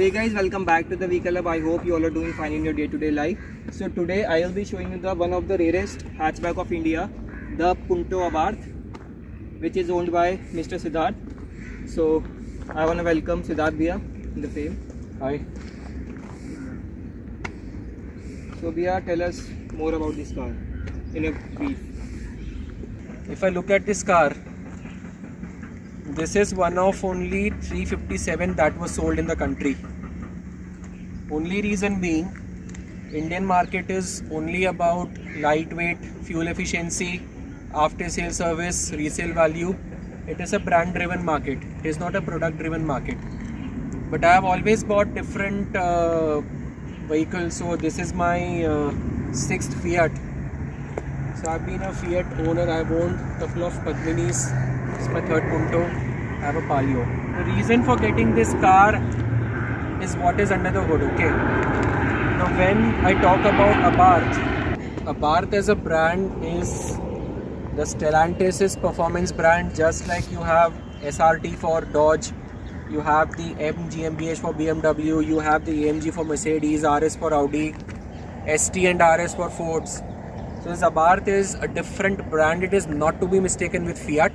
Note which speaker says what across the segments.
Speaker 1: hey guys, welcome back to the Vehicle Hub. I hope you all are doing fine in your day-to-day life. So today I will be showing you the one of the rarest hatchback of India, the Punto Abarth, which is owned by Mr. Siddharth. So I want to welcome Siddharth Bhaiya in the frame. Hi. So Bhaiya, tell us more about this car in a brief.
Speaker 2: If I look at this car, this is one of only 357 that was sold in the country. Only reason being, Indian market is only about lightweight, fuel efficiency, after sale service, resale value. It is a brand driven market. It is not a product driven market. But I have always bought different vehicles. So this is my sixth Fiat. So I've been a Fiat owner. I've owned a couple of Padminis. This is my third Punto. I have a Palio. The reason for getting this car is what is under the hood. Okay. Now when I talk about Abarth as a brand is the Stellantis performance brand. Just like you have SRT for Dodge, you have the M GmbH for BMW, you have the AMG for Mercedes, RS for Audi, ST and RS for Fords. So this Abarth is a different brand. It is not to be mistaken with Fiat.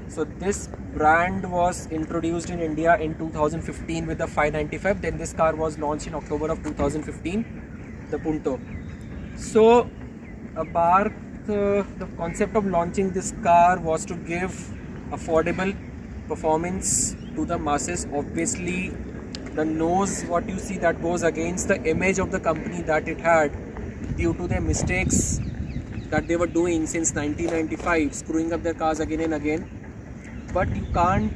Speaker 2: So this brand was introduced in India in 2015 with the 595. Then this car was launched in October of 2015, the Punto. So Abarth, the concept of launching this car was to give affordable performance to the masses. Obviously, the nose, what you see, that goes against the image of the company that it had due to their mistakes that they were doing since 1995, screwing up their cars again and again. But you can't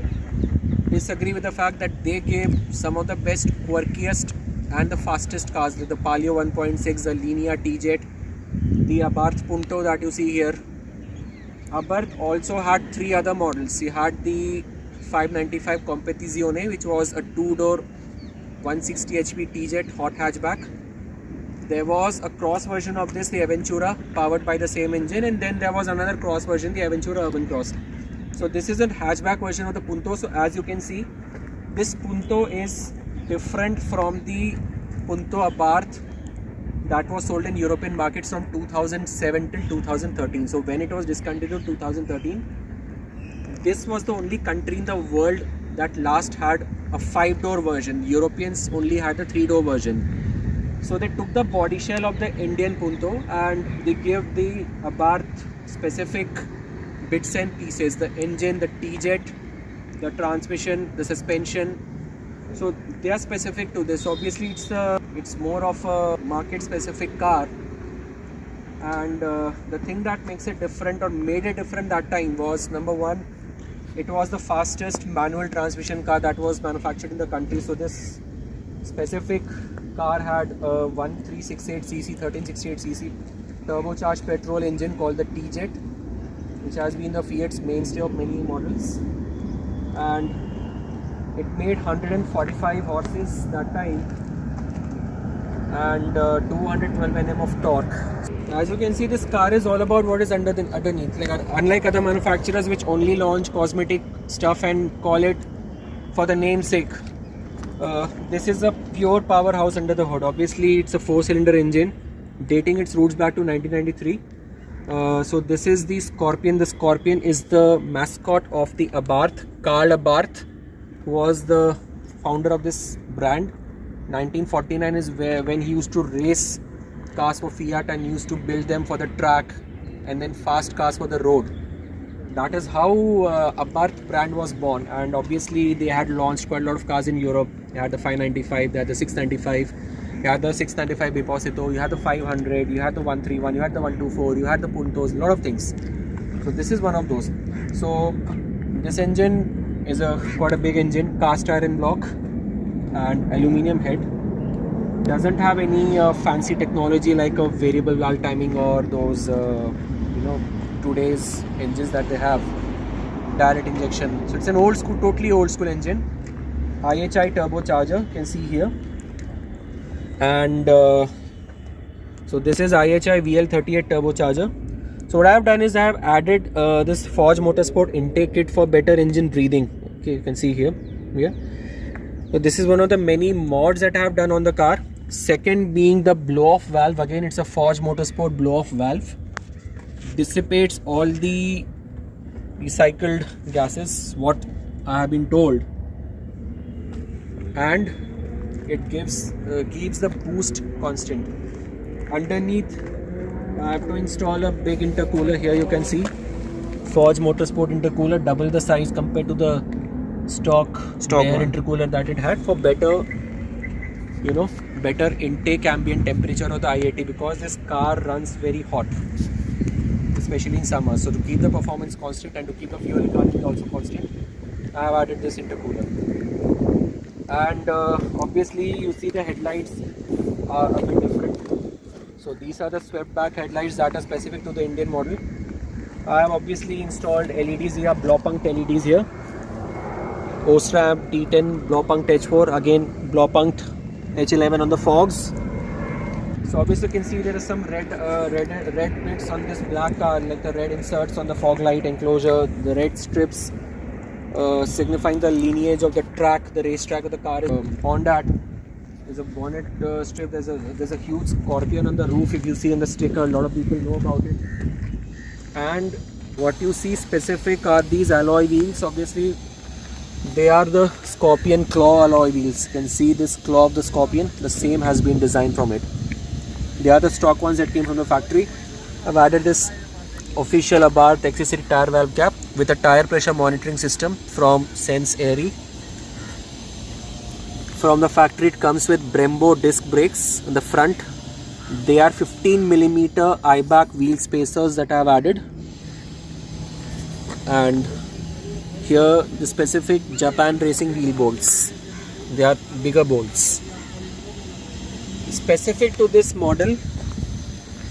Speaker 2: disagree with the fact that they gave some of the best, quirkiest and the fastest cars, like the Palio 1.6, the Linea TJet, the Abarth Punto that you see here. Abarth also had three other models. He had the 595 Competizione, which was a two-door 160 HP TJet hot hatchback. There was a cross version of this, the Aventura, powered by the same engine, and then there was another cross version, the Aventura Urban Cross. So this is a hatchback version of the Punto. So as you can see, this Punto is different from the Punto Abarth that was sold in European markets from 2007 till 2013. So when it was discontinued 2013, this was the only country in the world that last had a 5-door version. Europeans only had a 3-door version. So they took the body shell of the Indian Punto and they gave the Abarth specific bits and pieces, the engine, the TJet, the transmission, the suspension. So they are specific to this. Obviously it's more of a market specific car, and the thing that makes it different or made it different that time was, number one, it was the fastest manual transmission car that was manufactured in the country. So this specific car had a 1368cc 1368cc turbocharged petrol engine called the TJet, which has been the Fiat's mainstay of many models, and it made 145 horses that time and 212 Nm of torque. As you can see, this car is all about what is underneath. Like unlike other manufacturers which only launch cosmetic stuff and call it for the namesake, this is a pure powerhouse under the hood. Obviously, it's a 4-cylinder engine dating its roots back to 1993. So this is the Scorpion. The Scorpion is the mascot of the Abarth. Karl Abarth, who was the founder of this brand. 1949 is when he used to race cars for Fiat and used to build them for the track and then fast cars for the road. That is how Abarth brand was born, and obviously they had launched quite a lot of cars in Europe. They had the 595, they had the 695, you had the 695 Deposito, you had the 500, you had the 131, you had the 124, you had the Puntos, a lot of things. So this is one of those. So this engine is quite a big engine, cast iron block and aluminium head. Doesn't have any fancy technology like a variable valve timing or those today's engines that they have, direct injection. So it's an old school, totally old school engine. IHI turbocharger, you can see here. And so this is IHI VL38 turbocharger. So what I have done is I have added this Forge Motorsport intake kit for better engine breathing. Okay, you can see here. So this is one of the many mods that I have done on the car. Second being the blow-off valve. Again, it's a Forge Motorsport blow-off valve. Dissipates all the recycled gases, what I have been told, and it gives keeps the boost constant. Underneath, I have to install a big intercooler. Here you can see Forge Motorsport intercooler, double the size compared to the stock air intercooler that it had, for better, better intake ambient temperature of the IAT, because this car runs very hot, especially in summer. So to keep the performance constant and to keep the fuel economy also constant, I have added this intercooler. And obviously you see the headlights are a bit different. So these are the swept back headlights that are specific to the Indian model. I have obviously installed LEDs here, Blaupunkt LEDs here. Osram T10, Blaupunkt H4, again Blaupunkt H11 on the fogs. So obviously you can see there is some red bits on this black car, like the red inserts on the fog light enclosure, the red strips signifying the lineage of the track, the racetrack of the car. On that, there's a bonnet strip. There's a huge scorpion on the roof. If you see in the sticker, a lot of people know about it. And what you see specific are these alloy wheels. Obviously, they are the Scorpion claw alloy wheels. You can see this claw of the Scorpion. The same has been designed from it. They are the stock ones that came from the factory. I've added this official Abarth accessory tire valve cap with a tire pressure monitoring system from Sense Airy. From the factory, it comes with Brembo disc brakes in the front. They are 15mm IBAC wheel spacers that I have added. And here the specific Japan Racing wheel bolts. They are bigger bolts. Specific to this model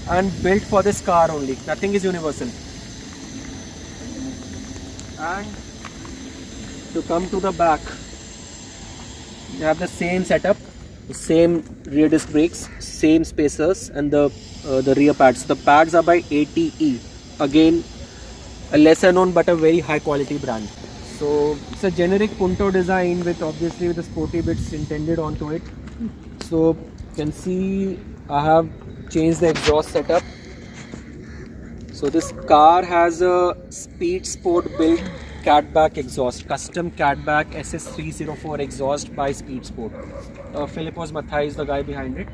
Speaker 2: and built for this car only. Nothing is universal. And to come to the back, you have the same setup, the same rear disc brakes, same spacers, and the rear pads. The pads are by ATE. Again, a lesser known but a very high quality brand. So it's a generic Punto design with obviously with the sporty bits intended onto it. So you can see I have changed the exhaust setup. So this car has a Speed Sport built catback exhaust, custom catback SS304 exhaust by Speed Sport. Philippos Mathai is the guy behind it.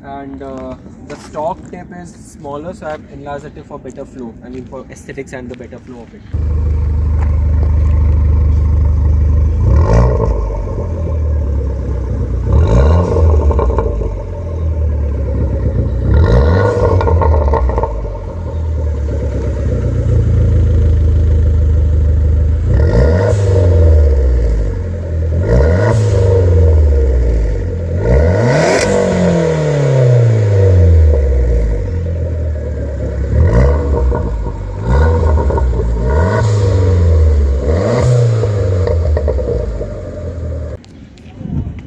Speaker 2: And the stock tip is smaller, so I have enlarged the tip for better flow. I mean for aesthetics and the better flow of it.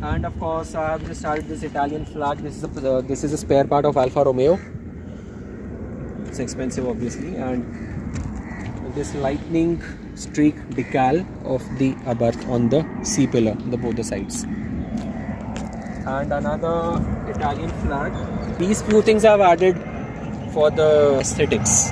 Speaker 2: And of course, I have just added this Italian flag. This is a spare part of Alfa Romeo. It's expensive, obviously, and this lightning streak decal of the Abarth on the C pillar, both the sides, and another Italian flag. These few things I've added for the aesthetics.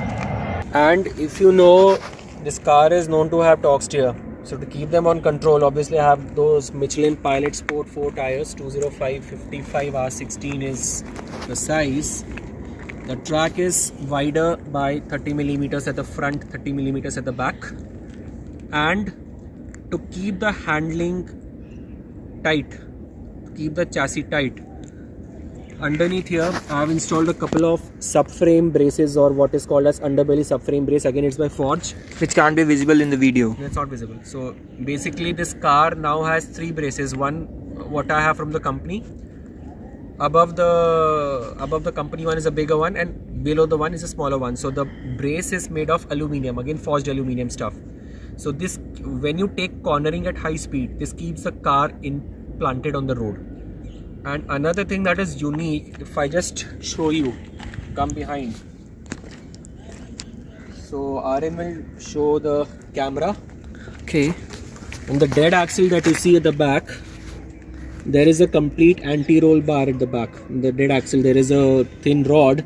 Speaker 2: And if you know, this car is known to have torque steer. So to keep them on control, obviously I have those Michelin Pilot Sport 4 tires. 205/55 R16 is the size. The track is wider by 30mm at the front, 30mm at the back. And to keep the handling tight, to keep the chassis tight, underneath here I have installed a couple of subframe braces, or what is called as underbelly subframe brace. Again, it's by Forge,
Speaker 1: which can't be visible in the video.
Speaker 2: It's not visible. So basically this car now has 3 braces. One what I have from the company. Above the company one is a bigger one, and below the one is a smaller one. So the brace is made of aluminium, again forged aluminium stuff. So this, when you take cornering at high speed, this keeps the car planted on the road. And another thing that is unique, if I just show you, come behind. So RM will show the camera.
Speaker 1: Okay.
Speaker 2: And the dead axle that you see at the back there is a complete anti-roll bar at the back. In the dead axle there is a thin rod,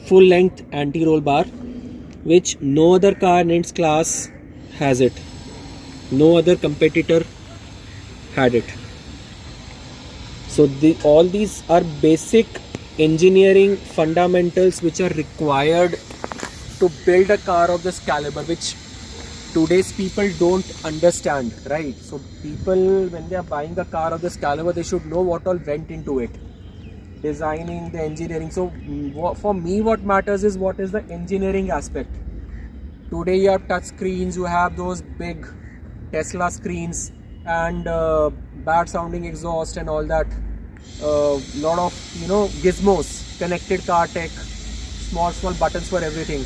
Speaker 2: full length anti-roll bar, which no other car in its class has it. No other competitor had it. So all these are basic engineering fundamentals which are required to build a car of this caliber, which today's people don't understand, right? So people, when they are buying a car of this caliber, they should know what all went into it, designing, the engineering. So for me, what matters is what is the engineering aspect. Today you have touch screens, you have those big Tesla screens and bad sounding exhaust and all that. Lot of gizmos, connected car tech, small buttons for everything.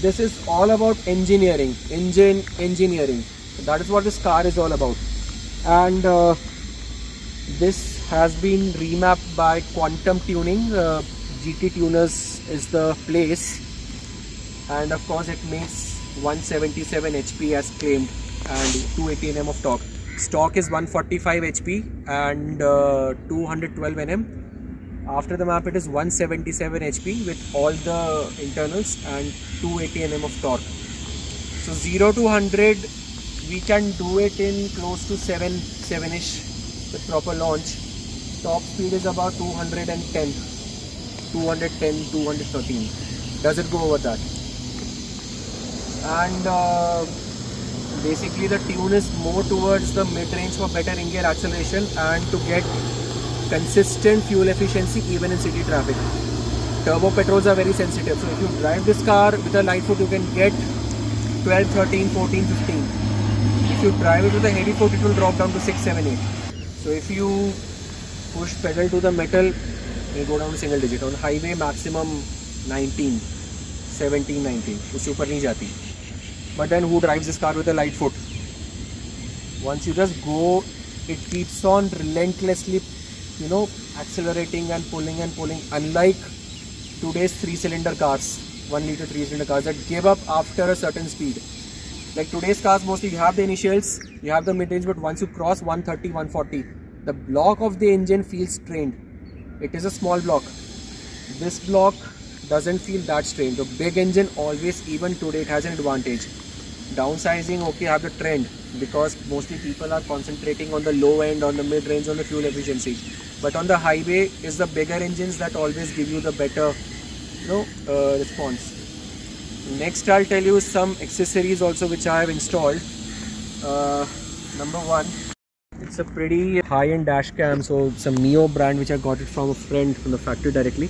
Speaker 2: This is all about engineering, engine engineering. That is what this car is all about. And this has been remapped by Quantum Tuning. GT Tuners is the place, and of course it makes 177 HP as claimed and 280 Nm of torque. Stock is 145 HP and 212 Nm. After the map it is 177 HP with all the internals and 280 Nm of torque. So 0 to 100 we can do it in close to 7ish with proper launch. Top speed is about 213. Does it go over that? And basically the tune is more towards the mid-range for better in-gear acceleration and to get consistent fuel efficiency even in city traffic. Turbo petrols are very sensitive, so if you drive this car with a light foot you can get 12, 13, 14, 15. If you drive it with a heavy foot it will drop down to 6, 7, 8. So if you push pedal to the metal it will go down to single digit. On highway maximum 19, 17, 19. उससे ऊपर नहीं जाती. But then who drives this car with a light foot? Once you just go, it keeps on relentlessly accelerating and pulling, unlike today's 3-cylinder cars, 1 liter 3-cylinder cars that give up after a certain speed. Like today's cars, mostly you have the initials, you have the mid-range, but once you cross 130, 140, the block of the engine feels strained. It is a small block. This block doesn't feel that strained. The big engine always, even today, it has an advantage. Downsizing, okay, have the trend because mostly people are concentrating on the low end, on the mid-range, on the fuel efficiency. But on the highway, is the bigger engines that always give you the better, response. Next, I'll tell you some accessories also which I have installed. Number one, it's a pretty high-end dash cam. So it's a Mio brand which I got it from a friend from the factory directly.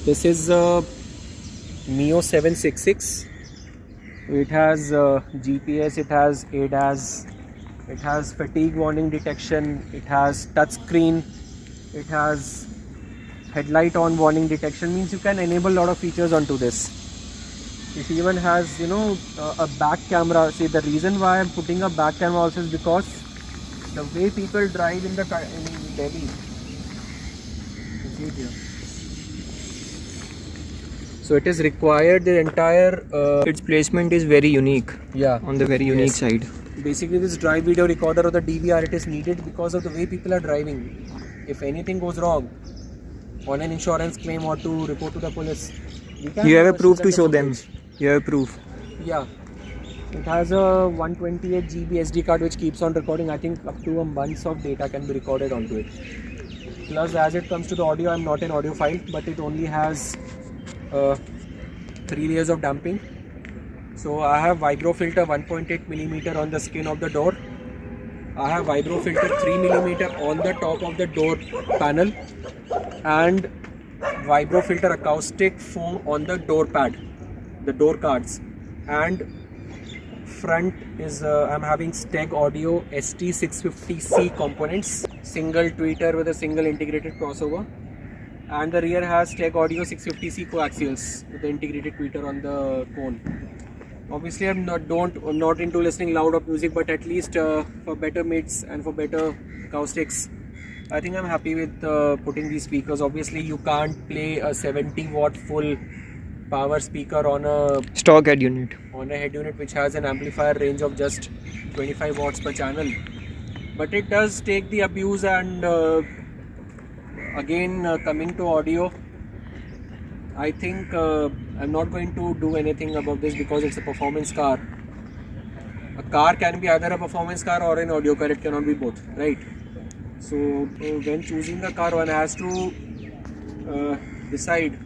Speaker 2: This is a Mio 766. It has GPS, it has ADAS, it has fatigue warning detection, it has touch screen, it has headlight on warning detection. Means you can enable a lot of features onto this. It even has a back camera. See, the reason why I'm putting a back camera also is because the way people drive in Delhi. See it here. So it is required, the entire
Speaker 1: Its placement is very unique.
Speaker 2: Yeah,
Speaker 1: on the very unique side.
Speaker 2: Basically this drive video recorder or the DVR, it is needed because of the way people are driving. If anything goes wrong on an insurance claim or to report to the police,
Speaker 1: you have a proof to show them. You have a proof.
Speaker 2: Yeah. It has a 128 GB SD card which keeps on recording. I think up to a month of data can be recorded onto it. Plus, as it comes to the audio, I'm not an audiophile, but it only has 3 layers of damping. So I have vibro filter 1.8mm on the skin of the door. I have vibro filter 3mm on the top of the door panel, and vibro filter acoustic foam on the door pad, the door cards. And front is I'm having Steg Audio ST650C components, single tweeter with a single integrated crossover. And the rear has Steg Audio 650C coaxials with the integrated tweeter on the cone. Obviously, I'm not into listening loud of music, but at least for better mids and for better acoustics, I think I'm happy with putting these speakers. Obviously, you can't play a 70-watt full power speaker on a
Speaker 1: stock head unit.
Speaker 2: On a head unit which has an amplifier range of just 25 watts per channel. but it does take the abuse. And again, coming to audio, I think I'm not going to do anything about this because it's a performance car. A car can be either a performance car or an audio car, it cannot be both, right? So when choosing a car, one has to decide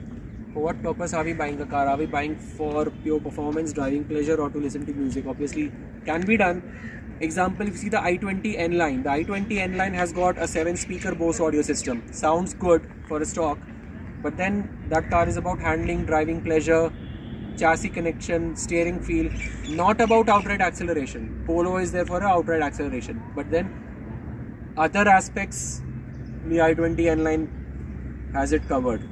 Speaker 2: for what purpose are we buying a car. Are we buying for pure performance, driving pleasure, or to listen to music? Obviously can be done. Example, if you see the i20 N line, the i20 N line has got a 7-speaker Bose audio system. Sounds good for a stock, but then that car is about handling, driving pleasure, chassis connection, steering feel, not about outright acceleration. Polo is there for outright acceleration, but then other aspects the i20 N line has it covered.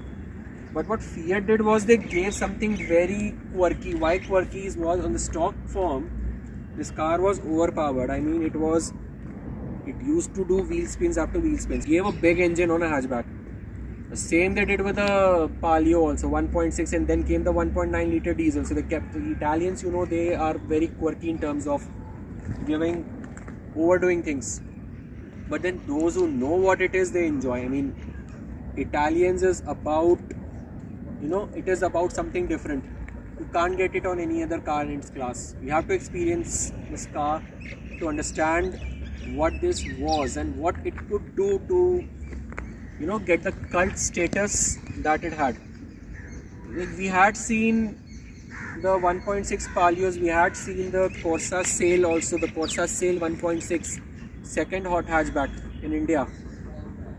Speaker 2: But what Fiat did was they gave something very quirky. Why quirky was on the stock form, this car was overpowered. I mean, it used to do wheel spins after wheel spins. Gave a big engine on a hatchback. The same they did with the Palio also, 1.6, and then came the 1.9 liter diesel. So they kept the Italians, you know, they are very quirky in terms of overdoing things. But then those who know what it is, they enjoy. I mean, Italians is about, it is about something different. You can't get it on any other car in its class. You have to experience this car to understand what this was and what it could do to, get the cult status that it had. We had seen the 1.6 Palios, we had seen the Corsa Sail also, the Corsa Sail 1.6, second hot hatchback in India.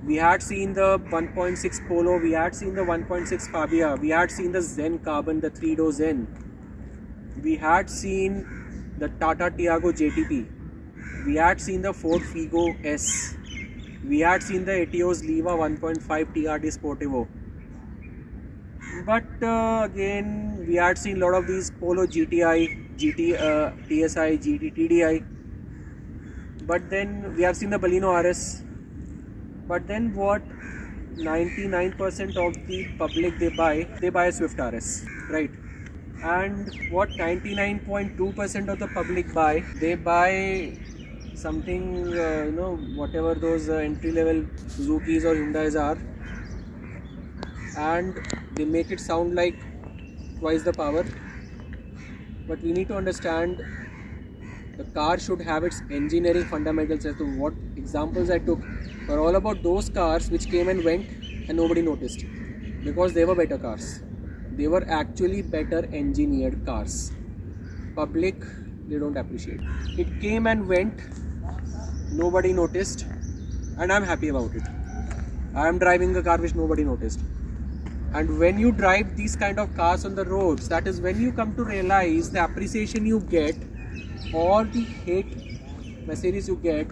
Speaker 2: We had seen the 1.6 Polo, we had seen the 1.6 Fabia, we had seen the Zen Carbon, the 3-door Zen. We had seen the Tata Tiago JTP. We had seen the Ford Figo S. We had seen the Etios Leva 1.5 TRD Sportivo. But again, we had seen a lot of these Polo GTI, TSI, GT, TDI. But then we have seen the Baleno RS. But then what 99% of the public they buy a Swift RS, right? And what 99.2% of the public buy, they buy something, whatever those entry-level Suzukis or Hyundais are, and they make it sound like twice the power. But we need to understand the car should have its engineering fundamentals. As to what examples I took were all about those cars which came and went and nobody noticed because they were better cars. They were actually better engineered cars. Public, they don't appreciate. It came and went, nobody noticed, and I'm happy about it. I am driving a car which nobody noticed. And when you drive these kind of cars on the roads, that is when you come to realize the appreciation you get or the hate messages you get,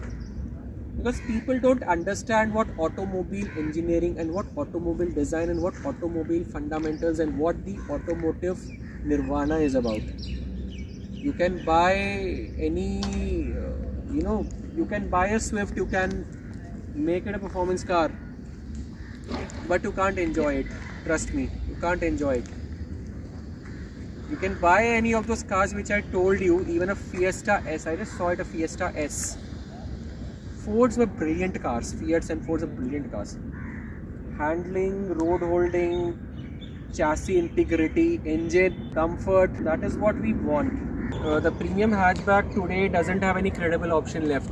Speaker 2: because people don't understand what automobile engineering and what automobile design and what automobile fundamentals and what the automotive nirvana is about. You can buy any, you can buy a Swift, you can make it a performance car, but you can't enjoy it. Trust me, you can't enjoy it. You can buy any of those cars which I told you, even a Fiesta S. I just saw it, a Fiesta S. Fords were brilliant cars. Fiats and Fords are brilliant cars. Handling, road holding, chassis integrity, engine comfort, that is what we want. The premium hatchback today doesn't have any credible option left.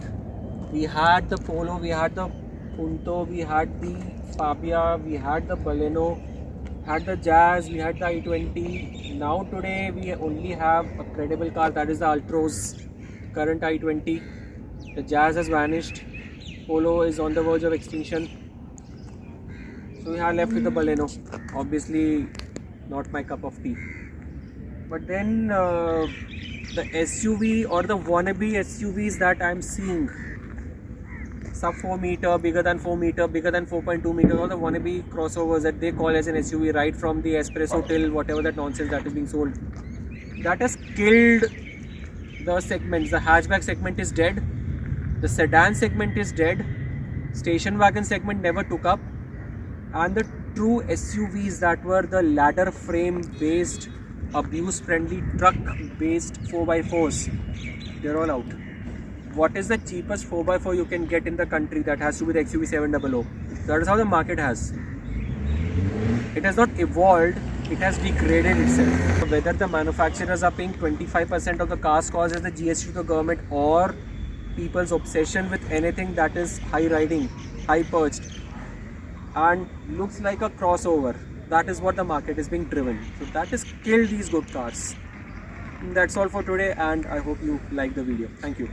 Speaker 2: We had the Polo, we had the Punto, we had the Fabia, we had the Baleno, had the Jazz, we had the i20. Now today we only have a credible car, that is the Altroz, current i20. The Jazz has vanished. Polo is on the verge of extinction. So we are left with the Baleno. Obviously not my cup of tea. But then the SUV or the wannabe SUVs that I am seeing, sub 4 meter, bigger than 4 meter, bigger than 4.2 meters, all the wannabe crossovers that they call as an SUV, right from the Espresso till whatever that nonsense that is being sold, that has killed the segments. The hatchback segment is dead, the sedan segment is dead, station wagon segment never took up, and the true SUVs that were the ladder frame based, abuse friendly truck based 4x4s, they're all out. what is the cheapest 4x4 you can get in the country, that has to be the XUV 700. That is how the market has. It has not evolved, it has degraded itself. Whether the manufacturers are paying 25% of the car's cost as the GST to the government, or people's obsession with anything that is high riding, high perched and looks like a crossover, that is what the market is being driven. So that has killed these good cars. That's all for today, and I hope you like the video. Thank you.